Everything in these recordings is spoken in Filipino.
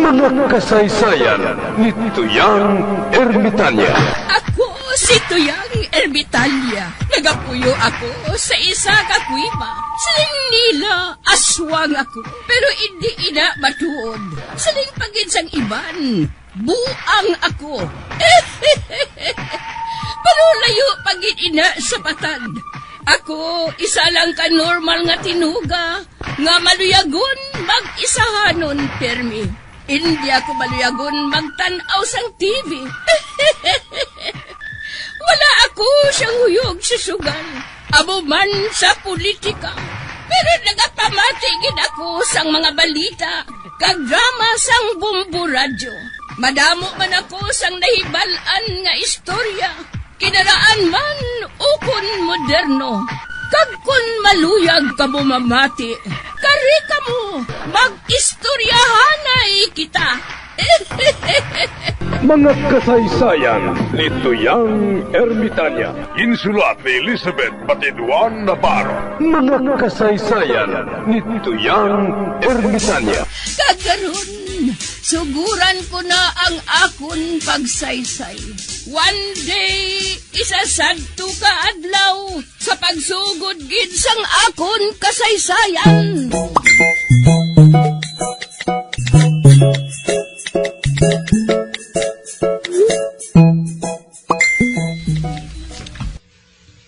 Mga kasaysayan ni Tuyang Ermitanya. Ako si Tuyang Ermitanya. Nagapuyo ako sa isa ka kuiba. Siling nila, aswang ako. Pero hindi ina matuod. Siling pagin sang iban, buang ako. Pero layo pagin ina sa patad. Ako, isa lang ka normal nga tinuga, nga maluyagon mag-isahanon, permi. Hindi ako maluyagon magtanaw sang TV. Wala ako siyang huyog sa sugal, abo man sa politika. Pero nagapamatagin ako sang mga balita, kag drama sang Bumbu Radyo. Madamo man ako sang nahibalan nga istorya, kinaraan man ukon moderno. Kag kun maluyag ka mo mamati, kari ka mo, mag-istoryahanay kita. Mga kasaysayan ni Tuyang Ermitanya. Insulat ni Elizabeth Batiduan Navarro. Mga kasaysayan ni Tuyang Ermitanya. Kagaron, suguran ko na ang akon pagsaysay. One day, isasadto ka adlaw sa pagsugod gid sang akon kasaysayan.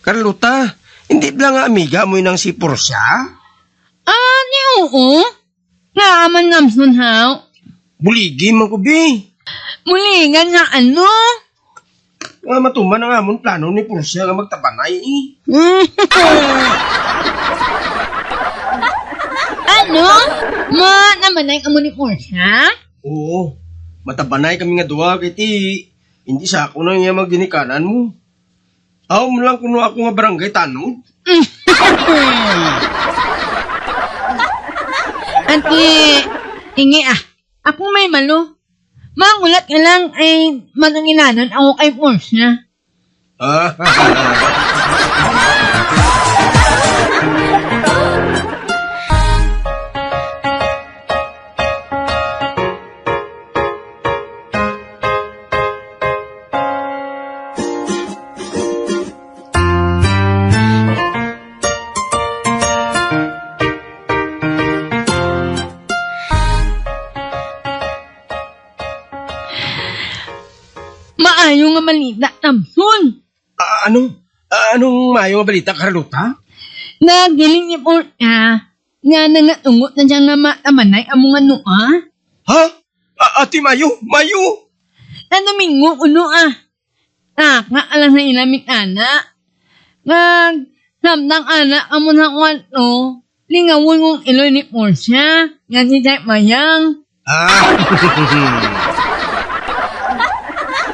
Carlota, hindi ba nga amiga mo nang si Portia? Ni oo. Nga aman namson haw. Buligi man ko, bi. Mulingan nga ano? Nga matuman ang amon plano ni Portia nga magtabanay, eh. Ano? Ma naman ay amo ni Portia? Oo, matabanay kami nga duwa, kiti. Hindi sa ako na nga magginikanan mo. Aw mo lang kuno ako nga barangay tanod. Ante, ingi ako may malo. Mangulat ka lang ay mananginanan ako kay Portia. Maayo nga malita, Tamson. Anong mayo nga balita, Carlota? Nagiling ni Portia nga nangatungot na siya nga matamanay amo nga nua. Ha? Ati Mayo? Mayo? Domingo uno Taka alam na ilamit anak. Nga samtang anak amo na kwanto, lingawon mong iloy ni Portia nga si Jack Mayang.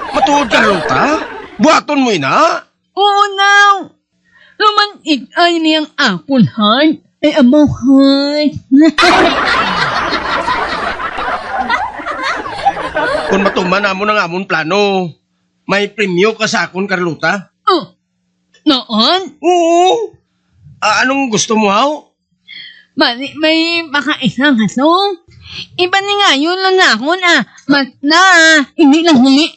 Matuod, Carlota? Buhaton mo ina? Oo now. Romantic ay niyang akon heart. Ay amaw heart. Kung matuman amo ng amon plano, may premyo ka sa akon, Carlota? Noon? Oo. Anong gusto mo, haw? Mali, may makaisang hasong. Iba ni nga yun lang na ako Mas na, hindi lang huli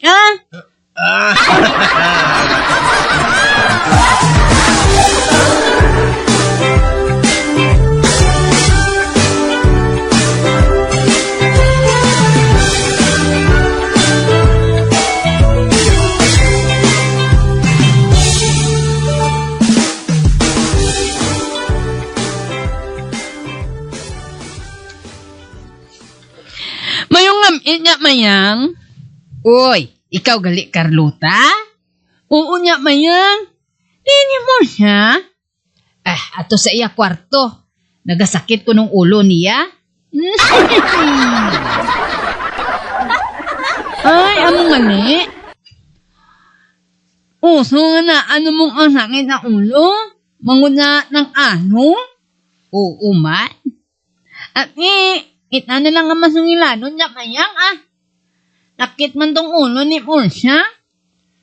Mayong niya Mayang. Uy, ikaw gali Carlota? Oo niya Mayang. Lini mo siya? Ato sa iya kwarto. Nagasakit ko nung ulo niya. Ay, amo mali. Uso nga na, ano mong ang sakit na ulo? Mangod na ng ano? Oo man. At kita na lang ang masungilanon niya Mayang Nakit man tong ulo ni Portia.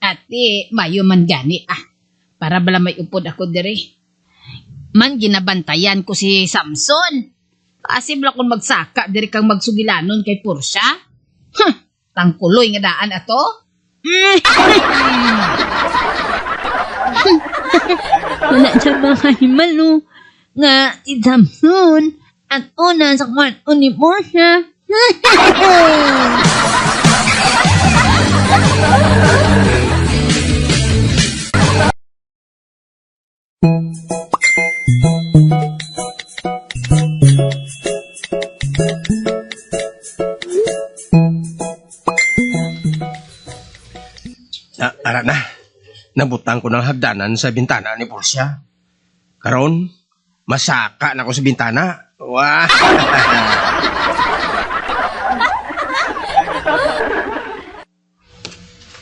Ate, mayo man gani Para bala may upod ako diri. Man ginabantayan ko si Samson. Possible akong magsaka diri kang magsugilanon kay Portia. Tangkuloy nga daan ato? Wala siya ba kahimalo nga si Samson at una sa kwarto ni Portia. Ara na. Nabutang ko ng hagdanan sa bintana ni Portia. Karon, masaka na ko sa bintana. Wah!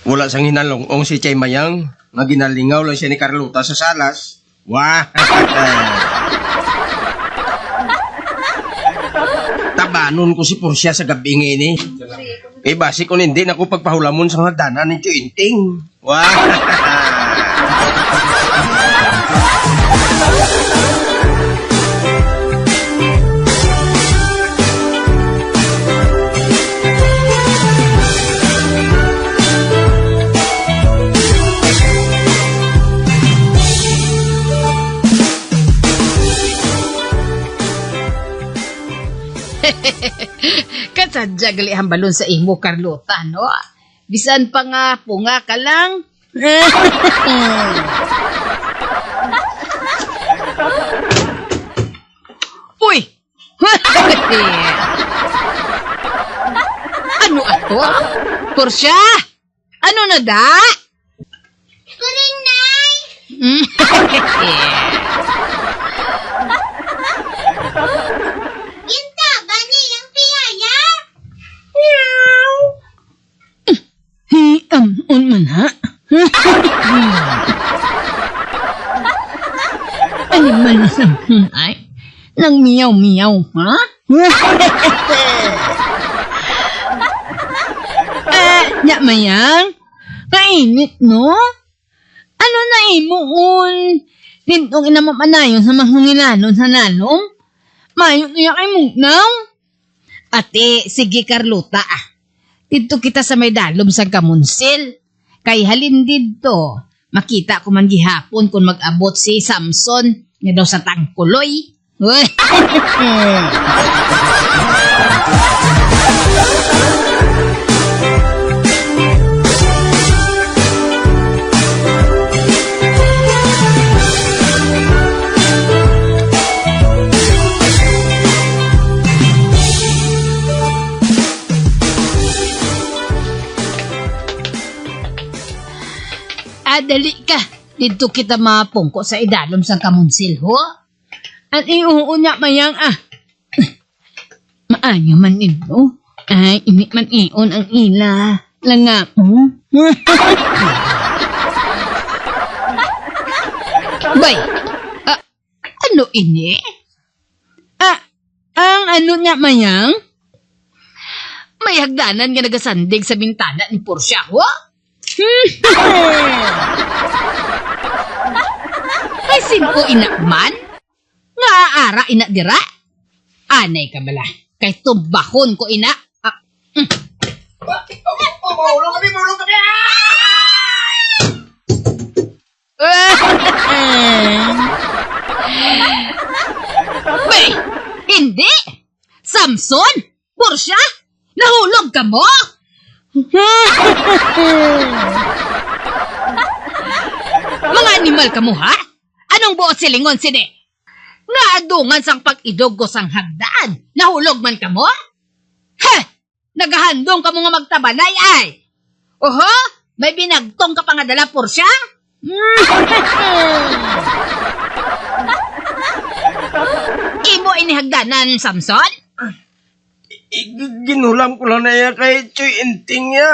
Wala sang hinalong si Chay Mayang. Nga ginalingaw lang siya ni Carlota sa salas. Wah! Tabanon ko si Portia sa gabi ini. Eh, basi ko hindi na ko pagpahulamon sa hagdanan ni Chuinting. Wah! Kasadya gali ang balon sa imo, Carlota, no? Bisan pa nga, punga ka lang. Uy! Ano ato? Portia? Ano na da? Kuring, Nay! Ginta, bani ang piyaya? On man ha? Animal na Samson ay nang miyaw-miyaw ha? Nya Mayang, kainit no? Ano na imuon? Dintong inamamanayon sa mahungilanon sa nanong? Mayo niya kay mugnaw? Ate, sige Carlota. Dito kita sa may dalom sa kamunsil. Kay halin dito, makita ko man gihapon kung mag-abot si Samson nga daw sa tangkuloy. Dali ka. Dito kita mapungko sa idalom sa kamunsil, ho? At iuunya Mayang Maayo man ito. Ay, ini man iyon ang ila. Langa mo. Bay, ano ini? Ang ano niya Mayang? May hagdanan nga nagasandig sa bintana ni Portia, ho? Ay, simpo inakman? Nga aara ina dira? Anay ka bala. Kay tumbahon ko ina. Maulong kami! Bay, hindi! Samson? Portia? Nahulog ka mo? Mga animal ka mo, ha? Anong buot silingon sini? Nga adungan sang pag-idog ko sang hagdaan. Nahulog man ka mo? Heh! Nagahandong ka mo nga magtabalay ay. Oho? May binagtong ka pa nga dala, Portia? Imo inihagdanan, Samson? Ginulam ko lang na yan kay Chuinting ya.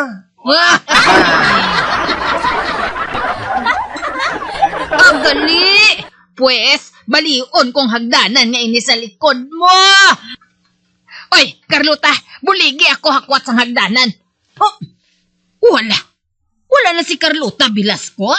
Ang gali! Pues, balion kong hagdanan nga ini sa likod mo! Oy, Carlota, buligi ako hakwat sa hagdanan. Oh, wala. Wala na si Carlota Velasco.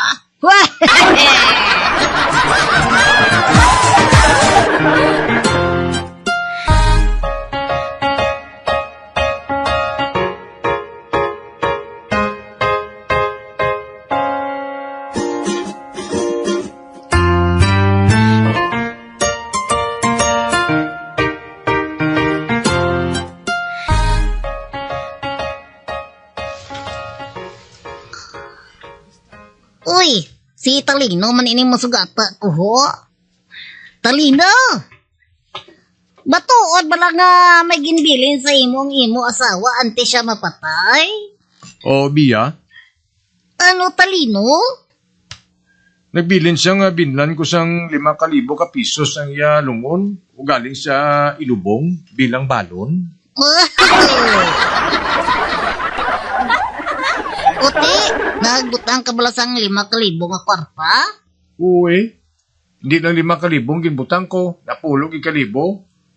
Uy, si Talino man ini masugata ko ho. Talino! Batuod ba lang nga may ginbilin sa imo asawa ante siya mapatay? O, Bia, Ano, Talino? nagbilin siya nga binlan ko sang 5,000 ka pisos ang iya lungon o galing sa ilubong bilang balon. Uti, nagbutang ka bala sang 5,000 nga kwarta? Uwe, hindi lang 5,000 ginbutang ko, napulog 1,000,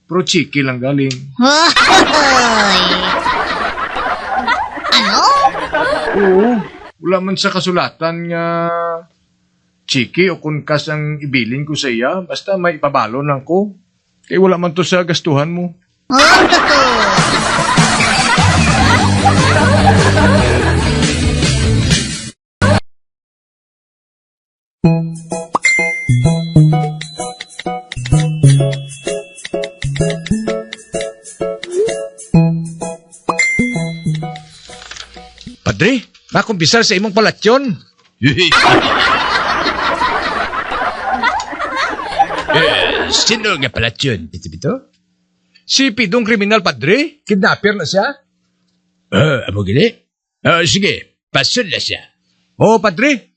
pero chiki lang galing. Hoy! Ano? Oo, wala man sa kasulatan nga chiki o kung kas ang ibilin ko sa iya, basta may ipabalon lang ko. Kaya wala man to sa gastuhan mo. Padre, nakumpisal sa imong palatsyon. Sino nga palatsyon, Bito? Si Pidong kriminal, padre? Kidnapper na siya? Amo gini? Sige, pasun na siya. Oo, padre.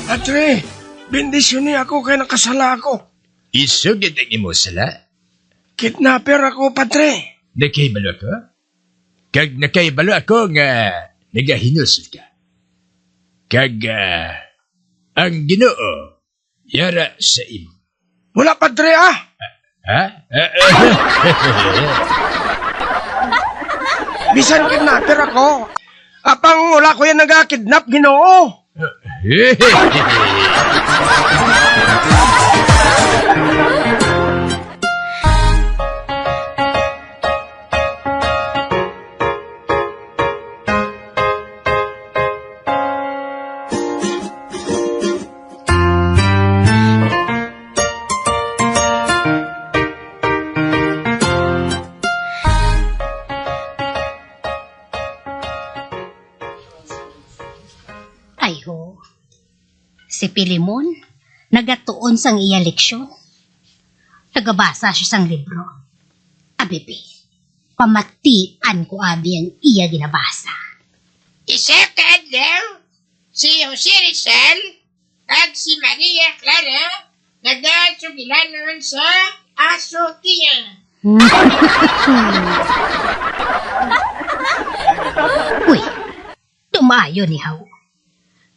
Padre, bendisyon niya ako kaya nakasala ako. Isugid ang imo sala. Kidnapper ako, padre. Nakaibalo ako? Kag nakaibalo ako nga nagahinusod ka. Kag ang Ginoo yara sa imo. Wala, padre, ah. Ha? Bisan kidnapper ako. Apang wala ko yan nagakidnap, Ginoo. Ay ho, si Pilimon, nagatuon sang iya leksyon. Nagabasa siya sang libro. Abibi, pamatian ko abi ang iya ginabasa. Isa ka adlaw, si Jose Rizal at si Maria Clara nagasugilanon sa Asotia. Uy, tumayo ni Haw.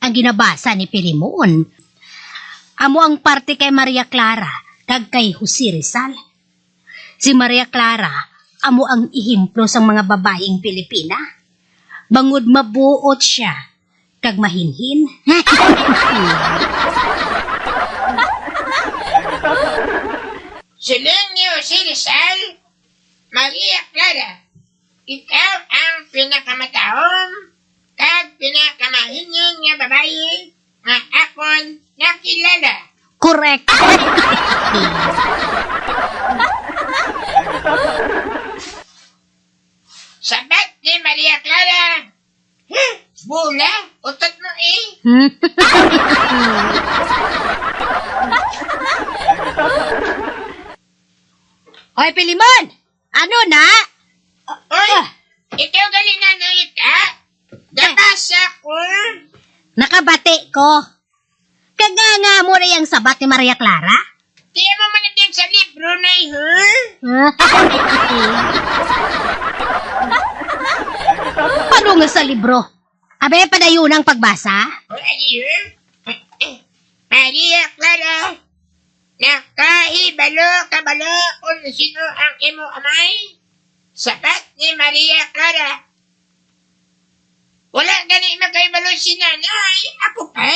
Ang ginabasa ni Pilimon, amo ang parte kay Maria Clara kag kay Jose Rizal. Si Maria Clara, amo ang ihimplo sa mga babaeng Pilipina. Bangod mabuot siya, kag mahinhin. Siling ni Jose Rizal, Maria Clara, ikaw ang pinakamatahom kag pinakamahingin nga babae nga akon nakilala. Correct. Sabat ni Maria Clara, bula, utot mo eh. Hoy, Pilimon! Ano na? Oy, ikaw galing na ngayon ka? Nabasa ko. Nakabati ko. Kaganga mo na yung sabat ni Maria Clara? Di mo man din sa libro na yun. Paano nga sa libro? Abe, padayon ang pagbasa? Ayun. Maria Clara, nakahibalo kabalo kung sino ang imo amay? Sabat ni Maria Clara. Wala gani magkaibalo si nanay. Ako pa.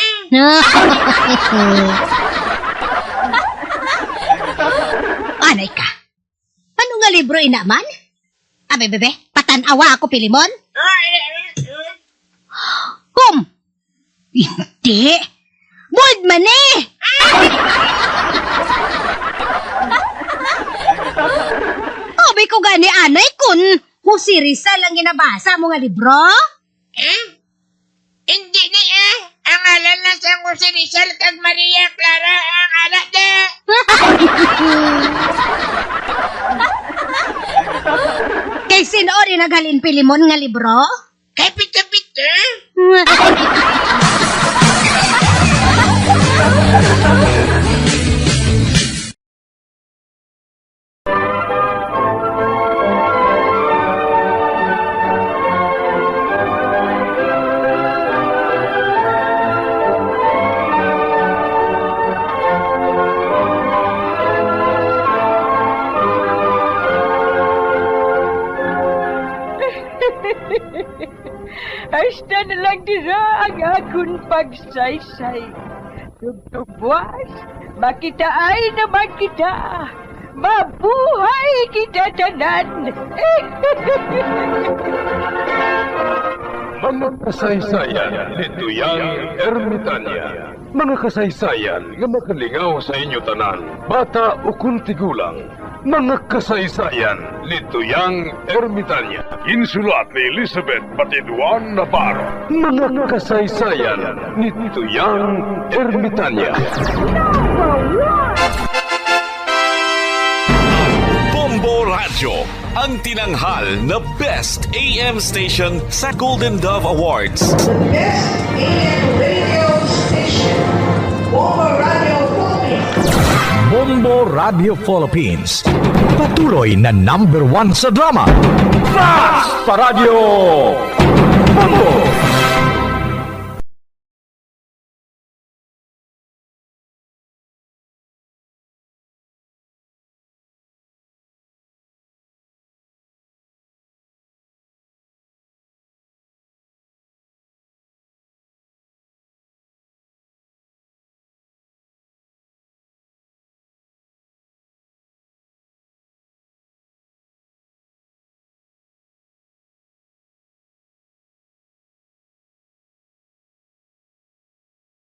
Anay ka. Ano nga libro inaman? Abe, bebe, patanawa ako, Pilimon? Hindi. Bold man eh! Obi ko gani anay kun Jose Rizal ang ginabasa mo nga libro? Hindi na ang alam na sa Jose Rizal kag Maria Clara ang anak de. Kay sino rin naghalin Pilimon nga libro? Kay pita-pita. Hasta na lang dira ang akong pagsaysay. Tugtugwas, makitaay naman kita. Mabuhay kita tanan. Mga kasaysayan ni Tuyang Ermitanya. Mga kasaysayan nga makalingaw sa inyo tanan, bata o kuntigulang. Mga kasaysayan ni Tuyang Ermitanya. Insulat ni Elizabeth Batiduan Navarro. Mga kasaysayan ni Tuyang Ermitanya. Bombo Radio, ang tinanghal na Best AM Station sa Golden Dove Awards. Best AM radio station, Bombo Radio Philippines. Bombo Radio Philippines. Patuloy na #1 sa drama. Basta Radio! Bombo!